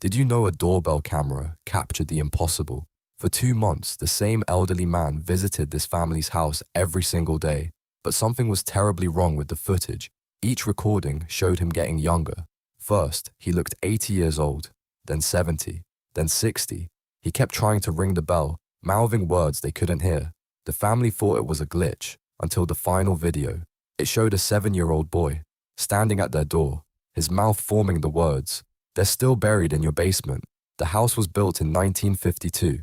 Did you know a doorbell camera captured the impossible? For 2 months, the same elderly man visited this family's house every single day, but something was terribly wrong with the footage. Each recording showed him getting younger. First, he looked 80 years old, then 70, then 60. He kept trying to ring the bell, mouthing words they couldn't hear. The family thought it was a glitch, until the final video. It showed a 7-year-old boy, standing at their door, his mouth forming the words, "They're still buried in your basement." The house was built in 1952,